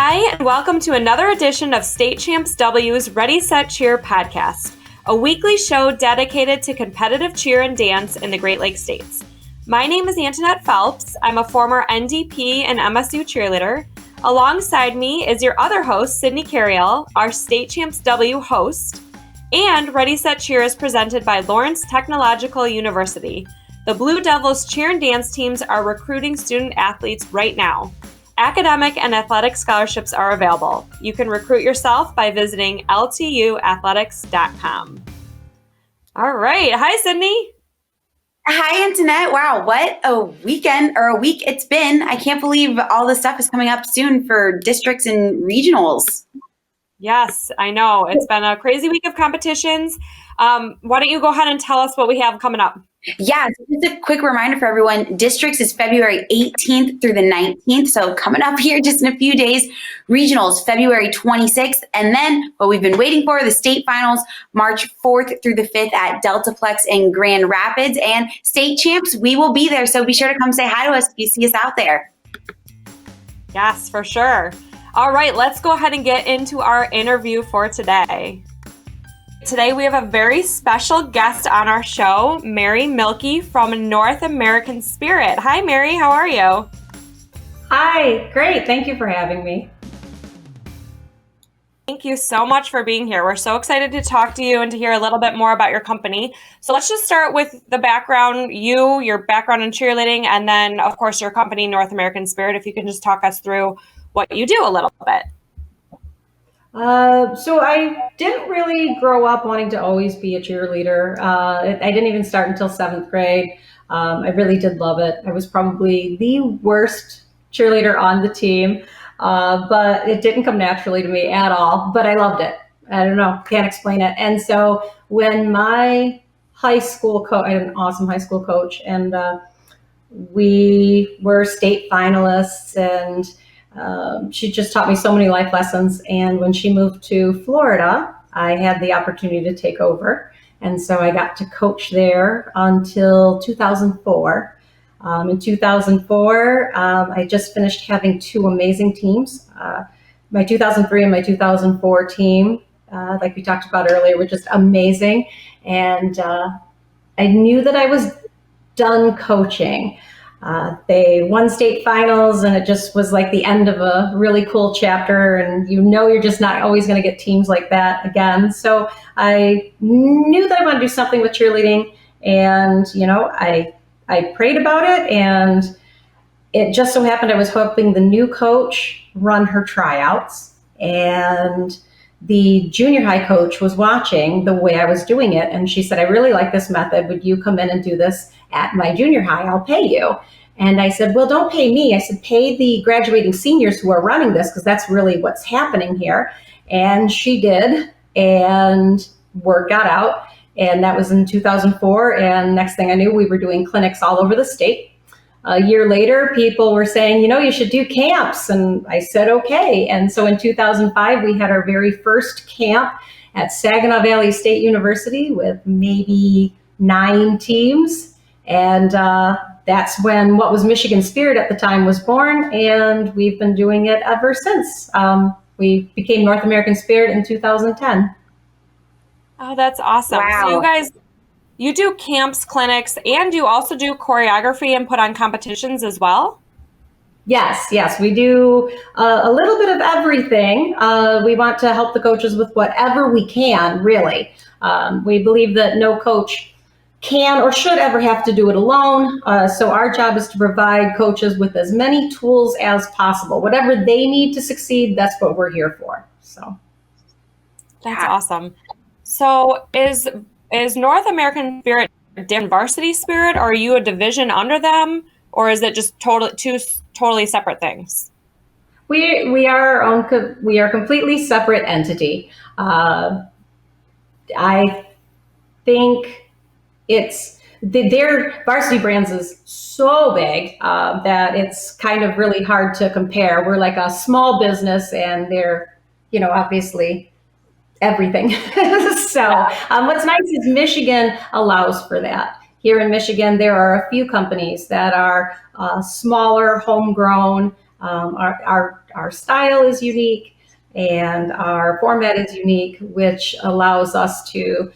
Hi, and welcome to another edition of State Champs W's Ready, Set, Cheer podcast, a weekly show dedicated to competitive cheer and dance in the Great Lakes states. My name is Antonette Phelps. I'm a former NDP and MSU cheerleader. Alongside me is your other host, Sydney Cariel, our State Champs W host. And Ready, Set, Cheer is presented by Lawrence Technological University. The Blue Devils cheer and dance teams are recruiting student athletes right now. Academic and athletic scholarships are available. You can recruit yourself by visiting ltuathletics.com. All right. Hi, Sydney. Hi, Antonette. Wow, what a weekend or a week it's been. I can't believe all this stuff is coming up soon for districts and regionals. Yes, I know. It's been a crazy week of competitions. Why don't you go ahead and tell us what we have coming up? Yeah, so just a quick reminder for everyone, districts is February 18th through the 19th. So coming up here just in a few days, regionals February 26th. And then what we've been waiting for, the state finals, March 4th through the 5th at Deltaplex in Grand Rapids. And state champs, we will be there. So be sure to come say hi to us if you see us out there. Yes, for sure. All right, let's go ahead and get into our interview for today. Today we have a very special guest on our show, Mary Milke from North American Spirit. Hi, Mary. How are you? Hi. Great. Thank you for having me. Thank you so much for being here. We're so excited to talk to you and to hear a little bit more about your company. So let's just start with the background, your background in cheerleading, and then, of course, your company, North American Spirit. If you can just talk us through what you do a little bit. So I didn't really grow up wanting to always be a cheerleader. I didn't even start until 7th grade. I really did love it. I was probably the worst cheerleader on the team, but it didn't come naturally to me at all, but I loved it. I don't know, can't explain it. And so when my high school coach, I had an awesome high school coach, and we were state finalists, and she just taught me so many life lessons. And when she moved to Florida, I had the opportunity to take over. And so I got to coach there until 2004. In 2004, I just finished having two amazing teams. My 2003 and my 2004 team, like we talked about earlier, were just amazing. And I knew that I was done coaching. They won state finals, and it just was like the end of a really cool chapter. And you're just not always going to get teams like that again. So I knew that I wanted to do something with cheerleading, and I prayed about it, and it just so happened I was helping the new coach run her tryouts, and the junior high coach was watching the way I was doing it, and she said, "I really like this method. Would you come in and do this at my junior high? I'll pay you." And I said, "Well, don't pay me." I said, "Pay the graduating seniors who are running this, because that's really what's happening here." And she did, and word got out, and that was in 2004. And next thing I knew, we were doing clinics all over the state. A year later, people were saying, you should do camps. And I said, okay. And so in 2005, we had our very first camp at Saginaw Valley State University with maybe 9 teams. And that's when what was Michigan Spirit at the time was born. And we've been doing it ever since. We became North American Spirit in 2010. Oh, that's awesome. Wow. So you guys, you do camps, clinics, and you also do choreography and put on competitions as well? Yes, we do a little bit of everything. We want to help the coaches with whatever we can, really. We believe that no coach can or should ever have to do it alone. So our job is to provide coaches with as many tools as possible. Whatever they need to succeed, that's what we're here for. So that's awesome. So is North American Spirit different varsity Spirit, or are you a division under them, or is it just two totally separate things? We are a completely separate entity. I think their varsity brands is so big that it's kind of really hard to compare. We're like a small business, and they're obviously everything. So what's nice is Michigan allows for that. Here in Michigan, there are a few companies that are smaller, homegrown. Our our style is unique and our format is unique, which allows us to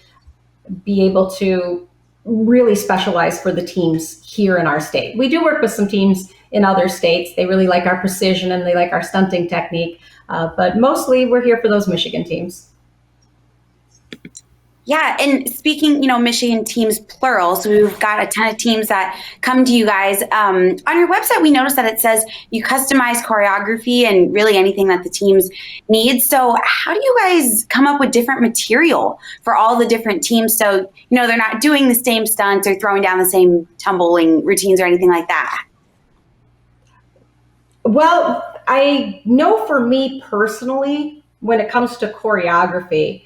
be able to really specialize for the teams here in our state. We do work with some teams in other states. They really like our precision and they like our stunting technique, but mostly we're here for those Michigan teams. Yeah, and speaking, Michigan teams plural, so we've got a ton of teams that come to you guys. On your website, we noticed that it says you customize choreography and really anything that the teams need. So how do you guys come up with different material for all the different teams so, they're not doing the same stunts or throwing down the same tumbling routines or anything like that? Well, I know for me personally, when it comes to choreography,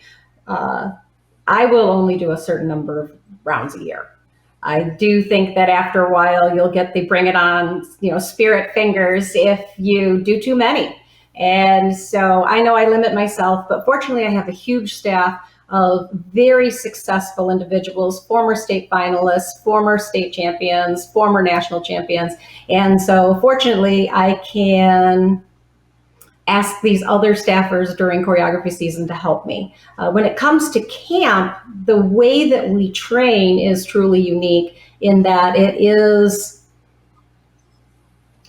I will only do a certain number of rounds a year. I do think that after a while you'll get the bring it on, spirit fingers if you do too many. And so I know I limit myself, but fortunately I have a huge staff of very successful individuals, former state finalists, former state champions, former national champions. And so fortunately I can ask these other staffers during choreography season to help me. When it comes to camp, the way that we train is truly unique in that it is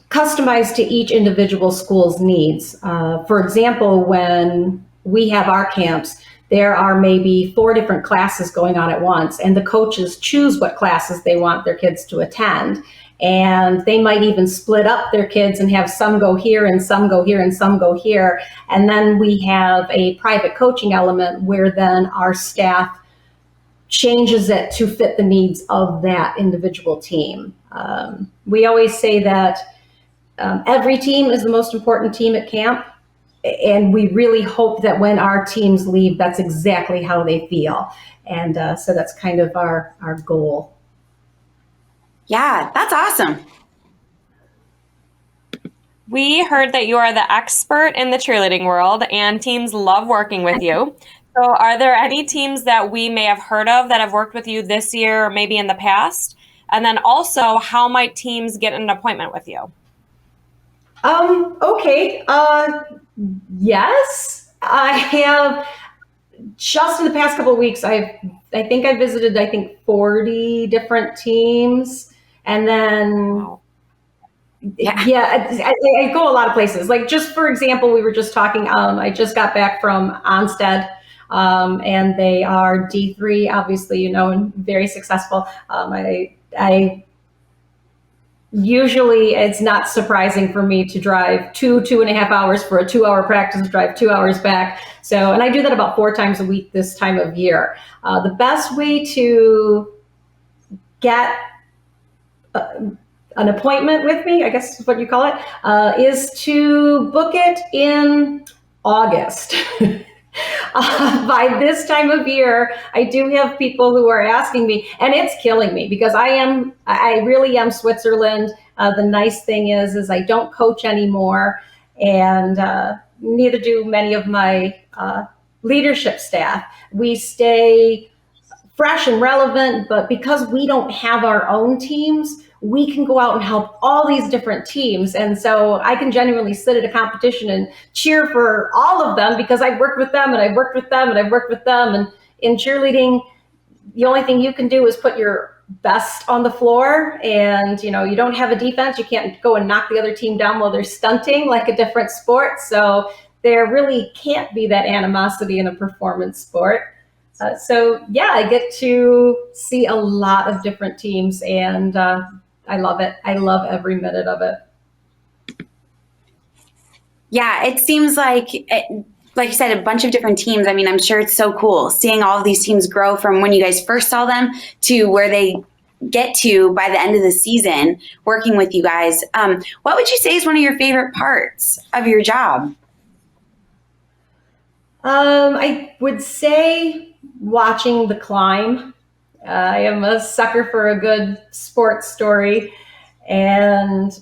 customized to each individual school's needs. For example, when we have our camps, there are maybe 4 different classes going on at once, and the coaches choose what classes they want their kids to attend. And they might even split up their kids and have some go here and some go here and some go here. And then we have a private coaching element where then our staff changes it to fit the needs of that individual team. We always say that every team is the most important team at camp. And we really hope that when our teams leave, that's exactly how they feel. And so that's kind of our goal. Yeah, that's awesome. We heard that you are the expert in the cheerleading world and teams love working with you. So are there any teams that we may have heard of that have worked with you this year or maybe in the past? And then also, how might teams get an appointment with you? Okay. Yes, I have. Just in the past couple of weeks, I think I visited 40 different teams, and then Wow. I go a lot of places. Like just for example, we were just talking. I just got back from Onstead, and they are D3, obviously, and very successful. I usually it's not surprising for me to drive 2.5 hours for a 2-hour practice, drive 2 hours back. So, and I do that about 4 times a week this time of year. The best way to get an appointment with me, I guess is what you call it, is to book it in August. By this time of year, I do have people who are asking me, and it's killing me because I really am Switzerland. The nice thing is I don't coach anymore, and neither do many of my leadership staff. We stay fresh and relevant, but because we don't have our own teams, we can go out and help all these different teams. And so I can genuinely sit at a competition and cheer for all of them because I've worked with them and I've worked with them and I've worked with them. And in cheerleading, the only thing you can do is put your best on the floor, and you don't have a defense. You can't go and knock the other team down while they're stunting like a different sport. So there really can't be that animosity in a performance sport. So yeah, I get to see a lot of different teams, and I love it. I love every minute of it. Yeah, it seems like you said, a bunch of different teams. I mean, I'm sure it's so cool seeing all of these teams grow from when you guys first saw them to where they get to by the end of the season working with you guys. What would you say is one of your favorite parts of your job? I would say watching the climb. I am a sucker for a good sports story, and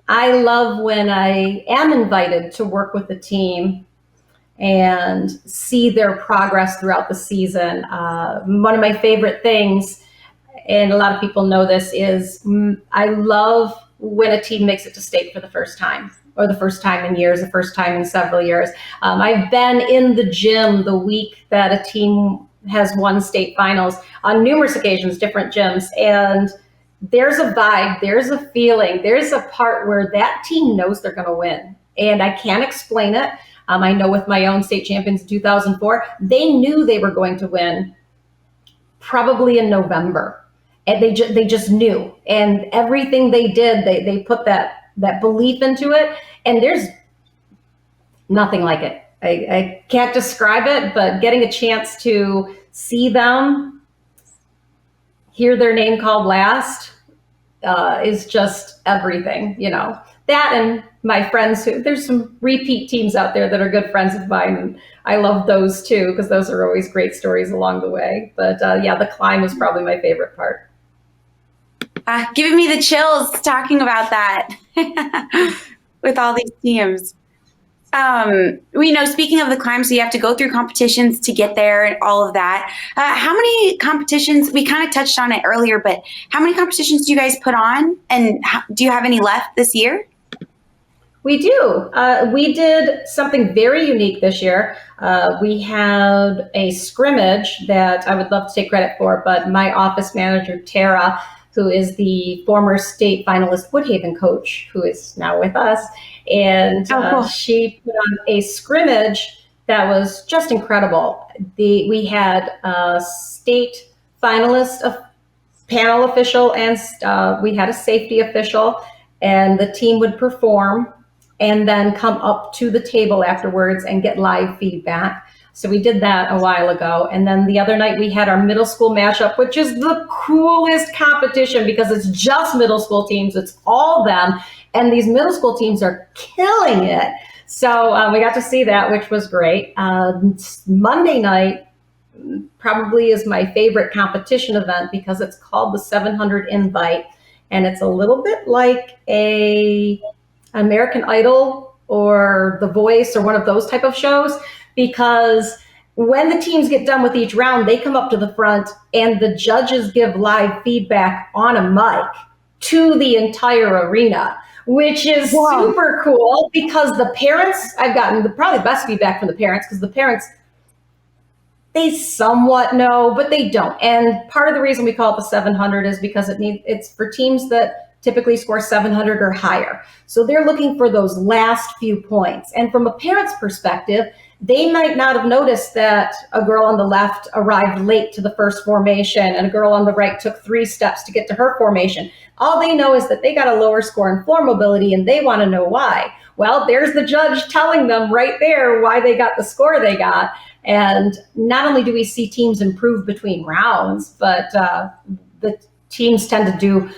I love when I am invited to work with a team and see their progress throughout the season. One of my favorite things, and a lot of people know this, is I love when a team makes it to state for the first time. or the first time in years, the first time in several years. I've been in the gym the week that a team has won state finals on numerous occasions, different gyms, and there's a vibe, there's a feeling, there's a part where that team knows they're going to win. And I can't explain it. I know with my own state champions in 2004, they knew they were going to win probably in November. And they just knew. And everything they did, they put that belief into it. And there's nothing like it. I can't describe it, but getting a chance to see them, hear their name called last, is just everything, That and my friends, there's some repeat teams out there that are good friends of mine, and I love those too, because those are always great stories along the way. But the climb is probably my favorite part. Giving me the chills talking about that with all these teams. Speaking of the climb, so you have to go through competitions to get there and all of that. How many competitions, we kind of touched on it earlier, but how many competitions do you guys put on? And do you have any left this year? We do. We did something very unique this year. We had a scrimmage that I would love to take credit for, but my office manager, Tara, who is the former state finalist Woodhaven coach, who is now with us, and cool. She put on a scrimmage that was just incredible. We had a state finalist, a panel official, and we had a safety official, and the team would perform and then come up to the table afterwards and get live feedback. So we did that a while ago. And then the other night we had our middle school mashup, which is the coolest competition because it's just middle school teams. It's all them. And these middle school teams are killing it. So we got to see that, which was great. Monday night probably is my favorite competition event because it's called the 700 Invite. And it's a little bit like a American Idol or The Voice or one of those type of shows, because when the teams get done with each round, they come up to the front and the judges give live feedback on a mic to the entire arena, which is super cool because the parents, I've gotten probably the best feedback from the parents, because the parents, they somewhat know, but they don't. And part of the reason we call it the 700 is because it's for teams that typically score 700 or higher. So they're looking for those last few points. And from a parent's perspective, they might not have noticed that a girl on the left arrived late to the first formation and a girl on the right took 3 steps to get to her formation. All they know is that they got a lower score in floor mobility and they want to know why. Well, there's the judge telling them right there why they got the score they got. And not only do we see teams improve between rounds, but the teams tend to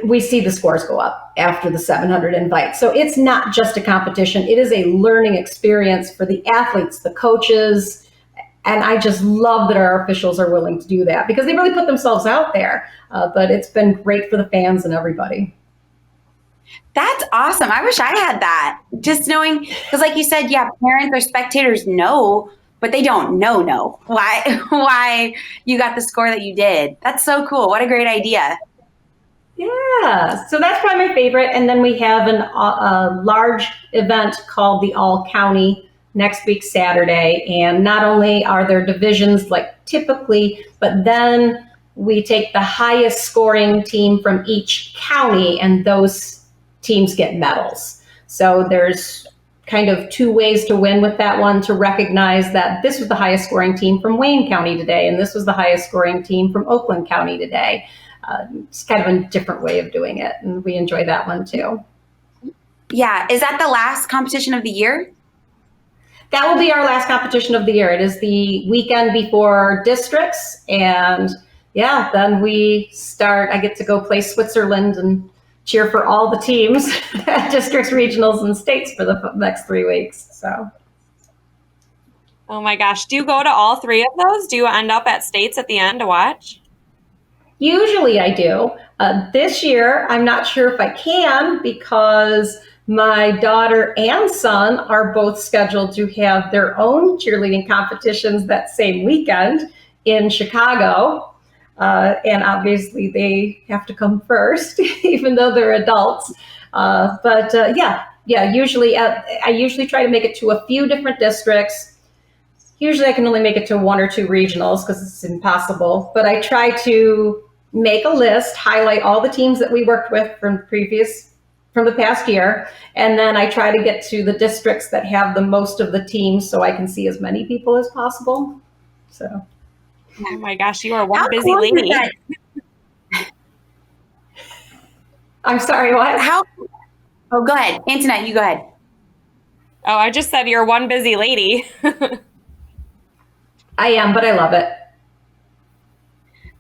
we see the scores go up after the 700 Invite. So it's not just a competition. It is a learning experience for the athletes, the coaches. And I just love that our officials are willing to do that because they really put themselves out there. But it's been great for the fans and everybody. That's awesome. I wish I had that. Just knowing, because like you said, parents or spectators know, but they don't know why you got the score that you did. That's so cool. What a great idea. Yeah, so that's probably my favorite. And then we have a large event called the All County next week, Saturday. And not only are there divisions like typically, but then we take the highest scoring team from each county and those teams get medals. So there's kind of 2 ways to win with that one, to recognize that this was the highest scoring team from Wayne County today, and this was the highest scoring team from Oakland County today. It's kind of a different way of doing it, and we enjoy that one too. Yeah. Is that the last competition of the year? That will be our last competition of the year. It is the weekend before districts, and then we start. I get to go play Switzerland and cheer for all the teams at districts, regionals, and states for the next 3 weeks. So. Oh my gosh. Do you go to all 3 of those? Do you end up at states at the end to watch? Usually I do. This year, I'm not sure if I can because my daughter and son are both scheduled to have their own cheerleading competitions that same weekend in Chicago. And obviously they have to come first, even though they're adults. But yeah, usually I usually try to make it to a few different districts. Usually I can only make it to one or two regionals because it's impossible, but I try to make a list, highlight all the teams that we worked with from the past year, and then I try to get to the districts that have the most of the teams so I can see as many people as possible. So. Oh my gosh, you are one How busy cool is lady. that? I'm sorry, what? Oh, go ahead. Antonette, you go ahead. Oh, I just said you're one busy lady. I am, but I love it.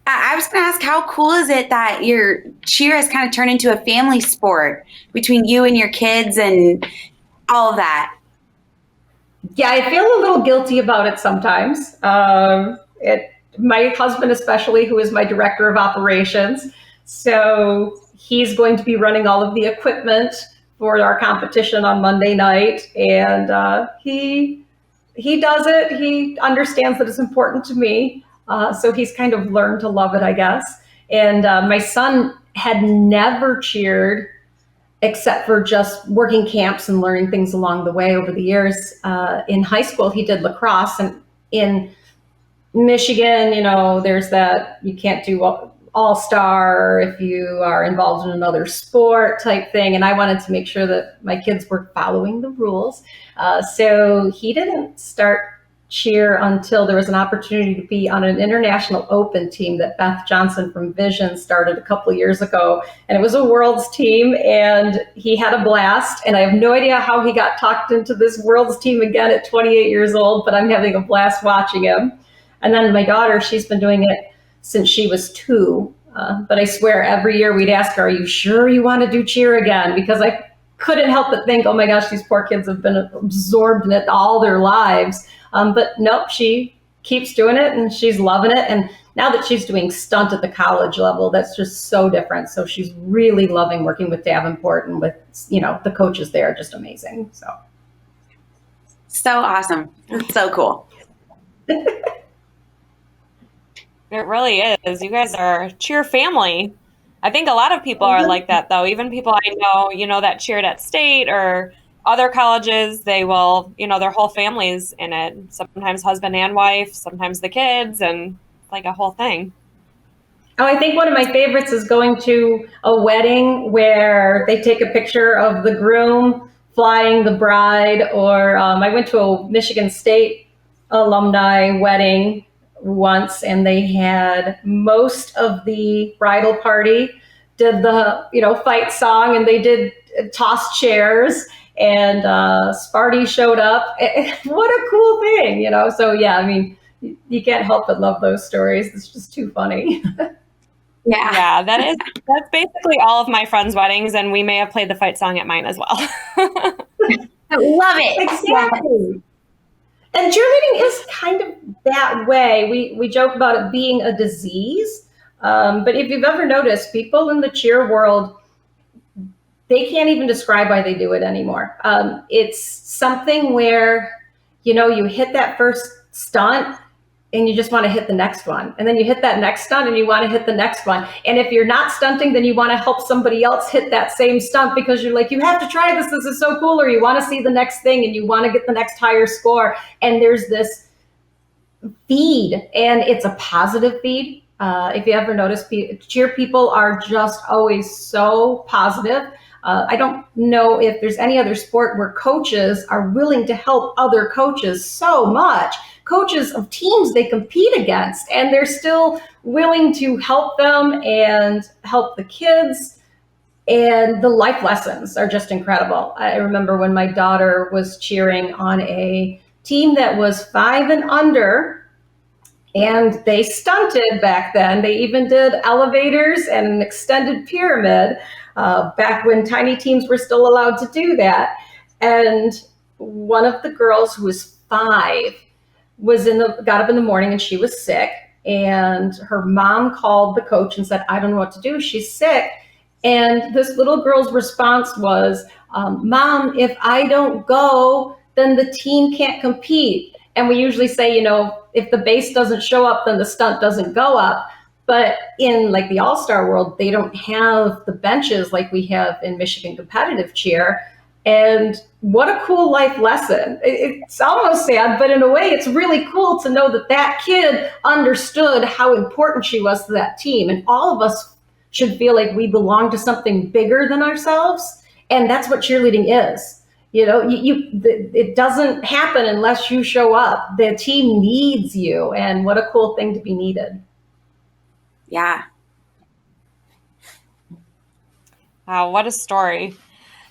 I was going to ask, how cool is it that your cheer has kind of turned into a family sport between you and your kids and all of that? Yeah, I feel a little guilty about it sometimes. My husband, especially, who is my director of operations, so he's going to be running all of the equipment for our competition on Monday night, and he does it. He understands that it's important to me, so he's kind of learned to love it, I guess. And my son had never cheered except for just working camps and learning things along the way over the years. In high school, he did lacrosse, and in Michigan, there's that you can't do all-star if you are involved in another sport type thing. And I wanted to make sure that my kids were following the rules. So he didn't start cheer until there was an opportunity to be on an international open team that Beth Johnson from Vision started a couple of years ago. And it was a world's team, and he had a blast. And I have no idea how he got talked into this world's team again at 28 years old, but I'm having a blast watching him. And then my daughter, she's been doing it since she was 2. But I swear every year we'd ask her, are you sure you want to do cheer again? Because I couldn't help but think, oh my gosh, these poor kids have been absorbed in it all their lives. But nope, she keeps doing it and she's loving it. And now that she's doing stunt at the college level, that's just so different. So she's really loving working with Davenport and with, the coaches there, just amazing. So awesome. It's so cool. It really is. You guys are a cheer family. I think a lot of people are like that, though. Even people I know, that cheered at state or other colleges, they will, their whole family's in it. Sometimes husband and wife, sometimes the kids, and like a whole thing. Oh, I think one of my favorites is going to a wedding where they take a picture of the groom flying the bride, or I went to a Michigan State alumni wedding once, and they had most of the bridal party did the fight song, and they did toss chairs, and Sparty showed up. What a cool thing, so yeah, I mean, you can't help but love those stories. It's just too funny. Yeah, that's basically all of my friends' weddings, and we may have played the fight song at mine as well. I love it. Exactly. And cheerleading is kind of that way. We joke about it being a disease, but if you've ever noticed, people in the cheer world, they can't even describe why they do it anymore. It's something where, you hit that first stunt and you just want to hit the next one. And then you hit that next stunt and you want to hit the next one. And if you're not stunting, then you want to help somebody else hit that same stunt because you're like, you have to try this. This is so cool. Or you want to see the next thing and you want to get the next higher score. And there's this feed, and it's a positive feed. If you ever notice, cheer people are just always so positive. I don't know if there's any other sport where coaches are willing to help other coaches so much. Coaches of teams they compete against, and they're still willing to help them and help the kids. And the life lessons are just incredible. I remember when my daughter was cheering on a team that was 5 and under, and they stunted back then. They even did elevators and an extended pyramid back when tiny teams were still allowed to do that. And one of the girls who was 5 got up in the morning and she was sick. And her mom called the coach and said, I don't know what to do. She's sick. And this little girl's response was, Mom, if I don't go, then the team can't compete. And we usually say, if the base doesn't show up, then the stunt doesn't go up. But in like the all-star world, they don't have the benches like we have in Michigan competitive cheer. And what a cool life lesson. It's almost sad, but in a way, it's really cool to know that that kid understood how important she was to that team. And all of us should feel like we belong to something bigger than ourselves. And that's what cheerleading is. It doesn't happen unless you show up. The team needs you. And what a cool thing to be needed. Yeah. Wow, what a story.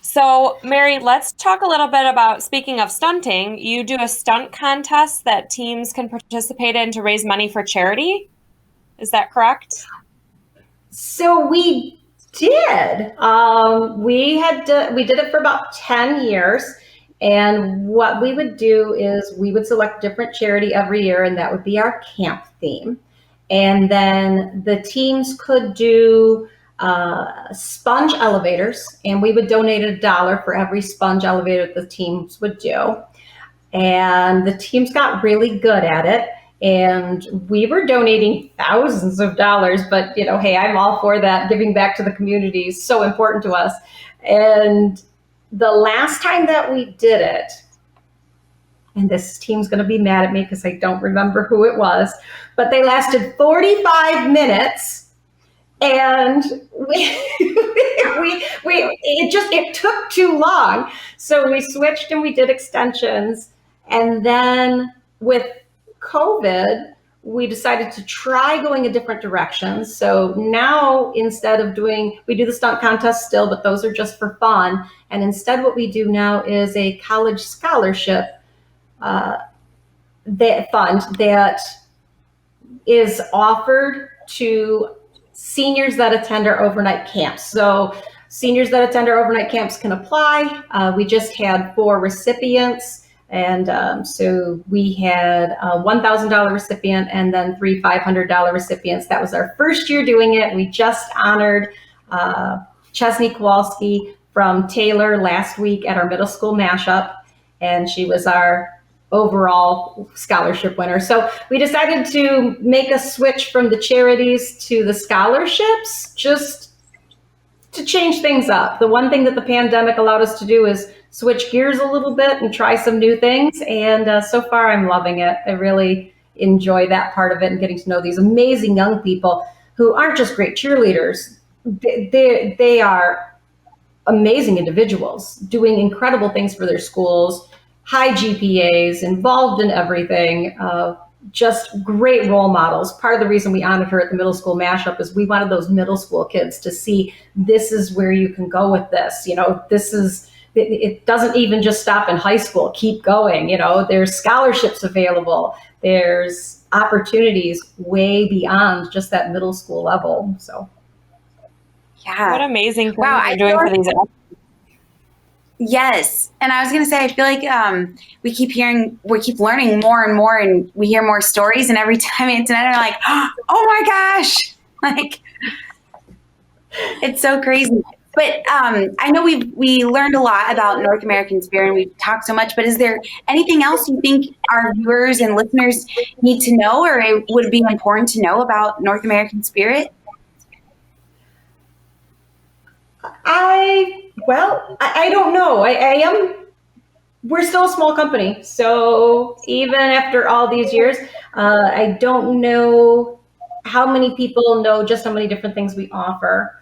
So, Mary, let's talk a little bit about, speaking of stunting, you do a stunt contest that teams can participate in to raise money for charity. Is that correct? So we did. We did it for about 10 years. And what we would do is we would select a different charity every year, and that would be our camp theme. And then the teams could do sponge elevators, and we would donate $1 for every sponge elevator the teams would do. And the teams got really good at it. And we were donating thousands of dollars, but hey, I'm all for that. Giving back to the community is so important to us. And the last time that we did it, and this team's going to be mad at me because I don't remember who it was, but they lasted 45 minutes. And it took too long. So we switched and we did extensions. And then with COVID, we decided to try going a different direction. So now instead of we do the stunt contest still, but those are just for fun. And instead what we do now is a college scholarship fund that is offered to seniors that attend our overnight camps. So seniors that attend our overnight camps can apply. We just had 4 recipients. And so we had a $1,000 recipient and then 3 $500 recipients. That was our first year doing it. We just honored Chesney Kowalski from Taylor last week at our middle school mashup. And she was our overall scholarship winner. So we decided to make a switch from the charities to the scholarships, just to change things up. The one thing that the pandemic allowed us to do is switch gears a little bit and try some new things. And so far, I'm loving it. I really enjoy that part of it and getting to know these amazing young people who aren't just great cheerleaders. They are amazing individuals doing incredible things for their schools, high GPAs, involved in everything, just great role models. Part of the reason we honored her at the middle school mashup is we wanted those middle school kids to see this is where you can go with this. It doesn't even just stop in high school. Keep going. There's scholarships available. There's opportunities way beyond just that middle school level. So, yeah, what amazing things wow, you're doing for these. Yes. And I was going to say, I feel like we keep learning more and more, and we hear more stories. And every time Antonette and I are like, oh my gosh, like, it's so crazy. But I know we learned a lot about North American Spirit, and we've talked so much, but is there anything else you think our viewers and listeners need to know, or it would be important to know about North American Spirit? I don't know. We're still a small company. So even after all these years, I don't know how many people know just how many different things we offer.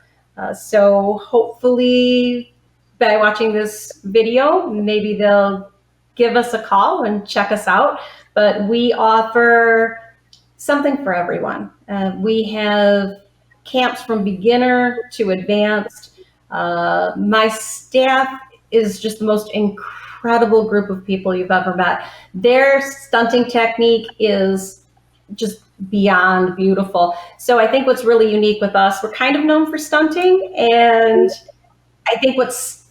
So hopefully by watching this video, maybe they'll give us a call and check us out. But we offer something for everyone. We have camps from beginner to advanced. My staff is just the most incredible group of people you've ever met. Their stunting technique is just beyond beautiful. So I think what's really unique with us, we're kind of known for stunting. And I think what's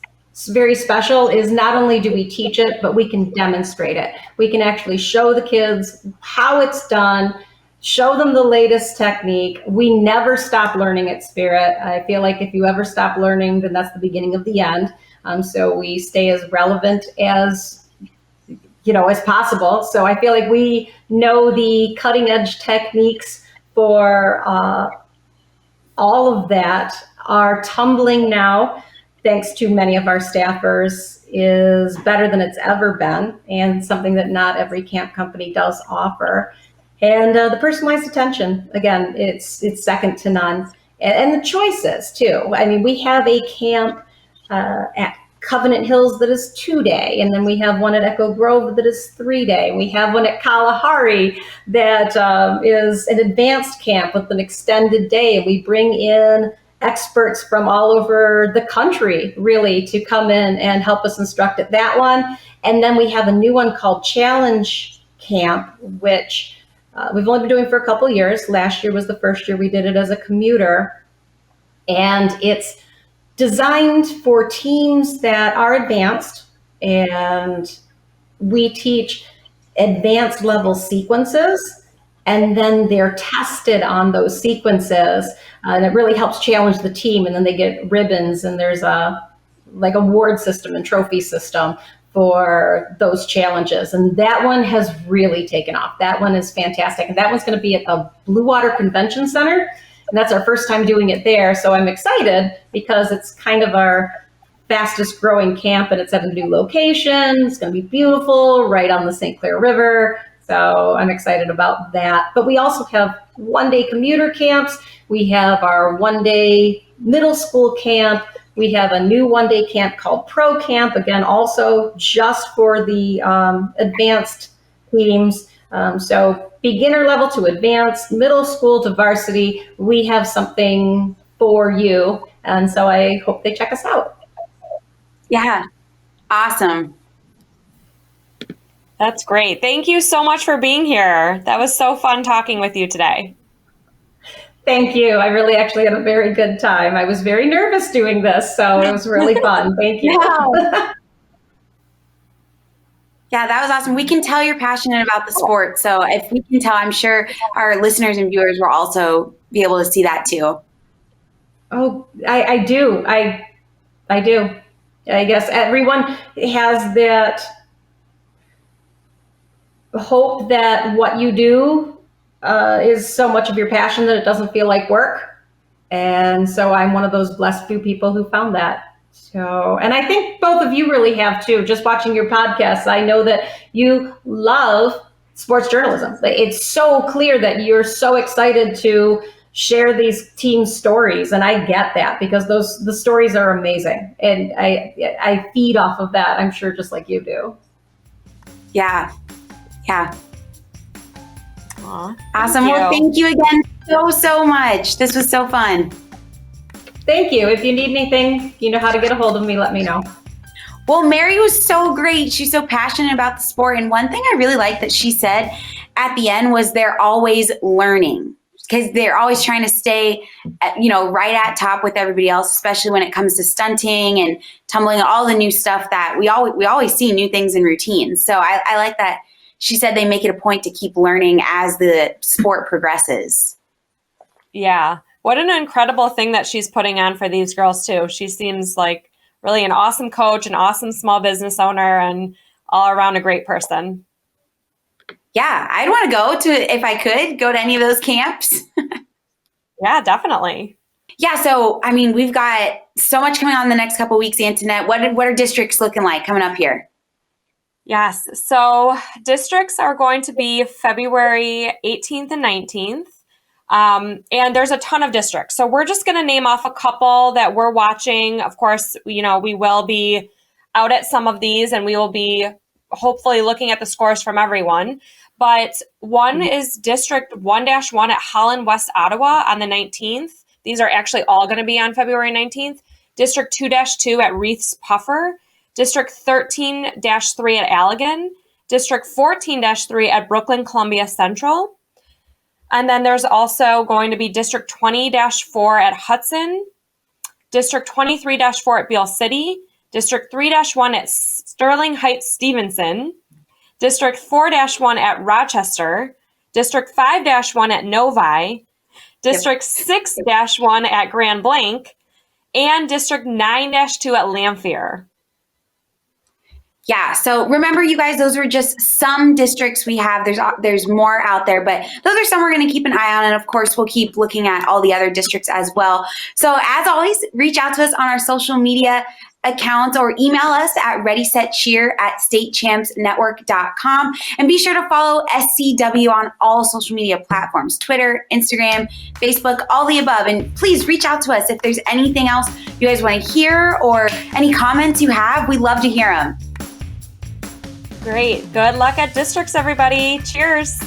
very special is not only do we teach it, but we can demonstrate it. We can actually show the kids how it's done, show them the latest technique. We never stop learning at Spirit. I feel like if you ever stop learning, then that's the beginning of the end. So we stay as relevant as possible. So I feel like we know the cutting edge techniques for all of that. Our tumbling now, thanks to many of our staffers, is better than it's ever been, and something that not every camp company does offer. And the personalized attention, again, it's second to none. And the choices, too. I mean, we have a camp at Covenant Hills that is 2-day, and then we have one at Echo Grove that is 3-day. We have one at Kalahari that is an advanced camp with an extended day. We bring in experts from all over the country, really, to come in and help us instruct at that one. And then we have a new one called Challenge Camp, which we've only been doing for a couple years. Last year was the first year we did it as a commuter. And it's designed for teams that are advanced, and we teach advanced level sequences, and then they're tested on those sequences, and it really helps challenge the team. And then they get ribbons, and there's a award system and trophy system for those challenges. And that one has really taken off. That one is fantastic. And that one's going to be at the Blue Water Convention Center. And that's our first time doing it there. So I'm excited because it's kind of our fastest growing camp, and it's at a new location. It's going to be beautiful, right on the St. Clair River. So I'm excited about that. But we also have 1-day commuter camps. We have our 1-day middle school camp. We have a new 1-day camp called Pro Camp, again, also just for the advanced teams. So beginner level to advanced, middle school to varsity, we have something for you. And so I hope they check us out. Yeah. Awesome. That's great. Thank you so much for being here. That was so fun talking with you today. Thank you. I really actually had a very good time. I was very nervous doing this, so it was really fun. Thank you. Yeah, that was awesome. We can tell you're passionate about the sport. So if we can tell, I'm sure our listeners and viewers will also be able to see that too. Oh, I do. I do. I guess everyone has that hope that what you do is so much of your passion that it doesn't feel like work. And so I'm one of those blessed few people who found that. So, and I think both of you really have too, just watching your podcasts. I know that you love sports journalism. It's so clear that you're so excited to share these team stories. And I get that because the stories are amazing. And I feed off of that, I'm sure, just like you do. Yeah. Yeah. Aww, awesome. Well, thank you again so much. This was so fun. Thank you. If you need anything, you know how to get a hold of me, let me know. Well, Mary was so great. She's so passionate about the sport. And one thing I really liked that she said at the end was they're always learning, because they're always trying to stay, right at top with everybody else, especially when it comes to stunting and tumbling, all the new stuff that we always see new things in routines. So I like that she said they make it a point to keep learning as the sport progresses. Yeah. What an incredible thing that she's putting on for these girls too. She seems like really an awesome coach, an awesome small business owner, and all around a great person. Yeah, I'd want to if I could, go to any of those camps. Yeah, definitely. Yeah, so, we've got so much coming on the next couple of weeks, Antonette. What are districts looking like coming up here? Yes, so districts are going to be February 18th and 19th. And there's a ton of districts. So we're just going to name off a couple that we're watching. Of course, we will be out at some of these, and we will be hopefully looking at the scores from everyone. But one is District 1-1 at Holland, West Ottawa on the 19th. These are actually all going to be on February 19th. District 2-2 at Reeth's Puffer. District 13-3 at Allegan. District 14-3 at Brooklyn Columbia Central. And then there's also going to be District 20-4 at Hudson, District 23-4 at Beale City, District 3-1 at Sterling Heights Stevenson, District 4-1 at Rochester, District 5-1 at Novi, District 6-1 at Grand Blanc, and District 9-2 at Lamphere. Yeah. So remember, you guys, those were just some districts we have. There's more out there, but those are some we're going to keep an eye on. And of course, we'll keep looking at all the other districts as well. So as always, reach out to us on our social media accounts or email us at readysetcheer@statechampsnetwork.com. And be sure to follow SCW on all social media platforms, Twitter, Instagram, Facebook, all the above. And please reach out to us if there's anything else you guys want to hear or any comments you have. We'd love to hear them. Great. Good luck at districts, everybody. Cheers.